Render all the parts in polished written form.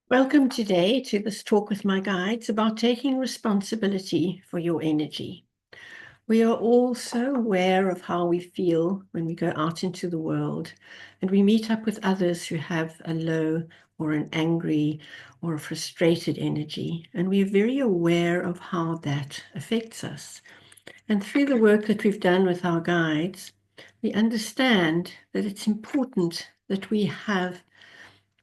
Welcome today to this talk with my guides about taking responsibility for your energy. We are all so aware of how we feel when we go out into the world and we meet up with others who have a low or an angry or a frustrated energy, and we're very aware of how that affects us. And through the work that we've done with our guides, we understand that it's important that we have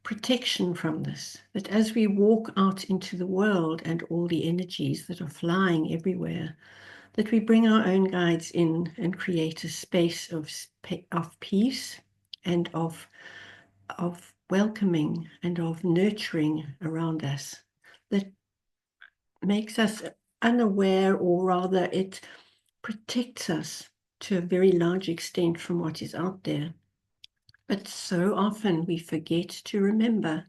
protection from this, that as we walk out into the world and all the energies that are flying everywhere, that we bring our own guides in and create a space of peace and of welcoming and of nurturing around us that makes us unaware, or rather it protects us to a very large extent from what is out there. But so often we forget to remember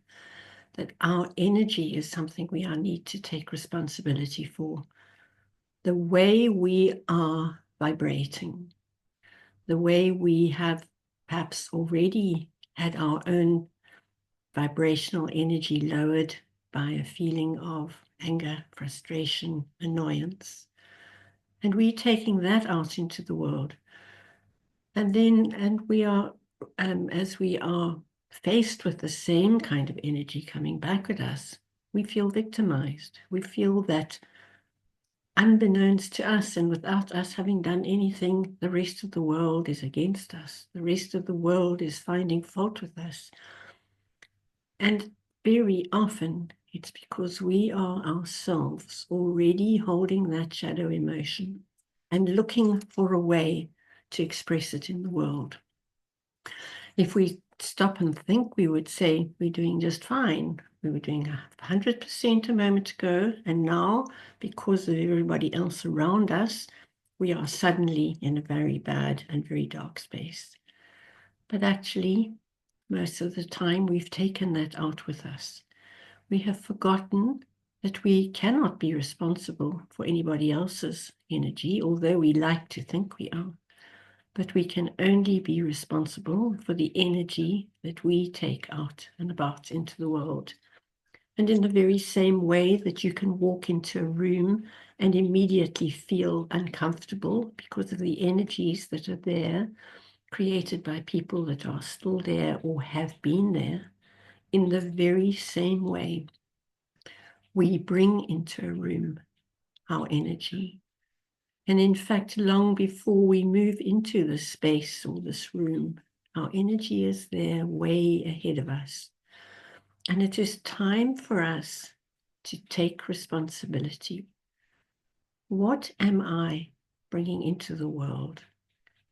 that our energy is something we need to take responsibility for. The way we are vibrating, the way we have perhaps already had our own vibrational energy lowered by a feeling of anger, frustration, annoyance. And we taking that out into the world. And we are, as we are faced with the same kind of energy coming back at us, we feel victimized. We feel that unbeknownst to us and without us having done anything, the rest of the world is against us. The rest of the world is finding fault with us. And very often it's because we are ourselves already holding that shadow emotion and looking for a way to express it in the world. If we stop and think, we would say we're doing just fine. We were doing 100% a moment ago, and now, because of everybody else around us, we are suddenly in a very bad and very dark space. But actually, most of the time, we've taken that out with us. We have forgotten that we cannot be responsible for anybody else's energy, although we like to think we are. But we can only be responsible for the energy that we take out and about into the world. And in the very same way that you can walk into a room and immediately feel uncomfortable because of the energies that are there, created by people that are still there or have been there, in the very same way, we bring into a room our energy. And in fact, long before we move into this space or this room, our energy is there way ahead of us. And it is time for us to take responsibility. What am I bringing into the world?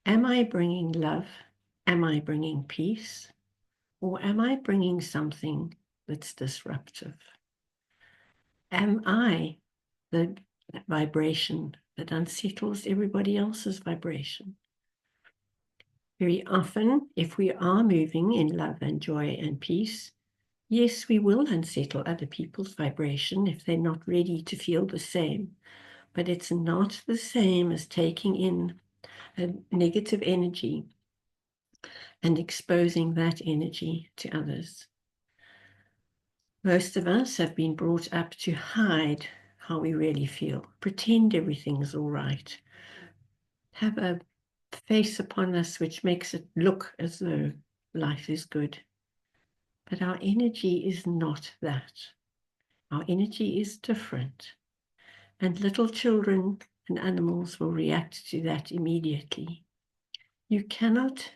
Am I bringing love? Am I bringing peace? Or am I bringing something that's disruptive? Am I the vibration that unsettles everybody else's vibration? Very often, if we are moving in love and joy and peace, yes, we will unsettle other people's vibration if they're not ready to feel the same. But it's not the same as taking in a negative energy and exposing that energy to others. Most of us have been brought up to hide how we really feel, pretend everything's all right, have a face upon us which makes it look as though life is good. But our energy is not that. Our energy is different. And little children and animals will react to that immediately. You cannot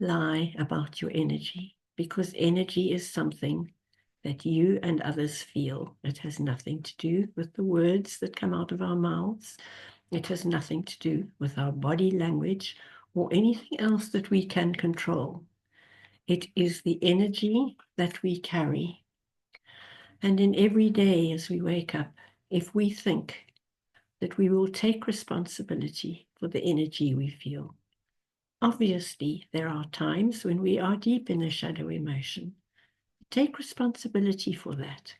lie about your energy, because energy is something that you and others feel. It has nothing to do with the words that come out of our mouths. It has nothing to do with our body language or anything else that we can control. It is the energy that we carry. And in every day as we wake up, if we think that we will take responsibility for the energy we feel, obviously there are times when we are deep in a shadow emotion. Take responsibility for that.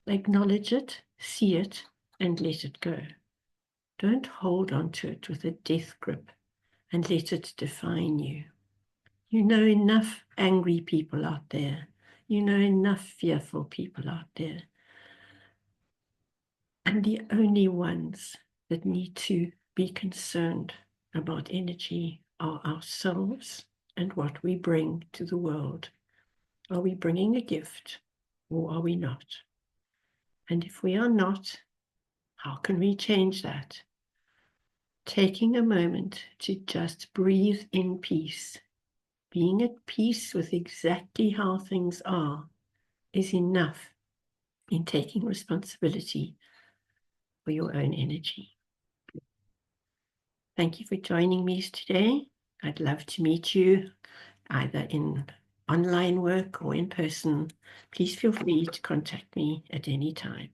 Acknowledge it, see it, and let it go. Don't hold on to it with a death grip and let it define you. You know enough angry people out there. You know enough fearful people out there. And the only ones that need to be concerned about energy are ourselves and what we bring to the world. Are we bringing a gift or are we not? And if we are not, how can we change that? Taking a moment to just breathe in peace, being at peace with exactly how things are, is enough in taking responsibility for your own energy. Thank you for joining me today. I'd love to meet you either in online work or in person. Please feel free to contact me at any time.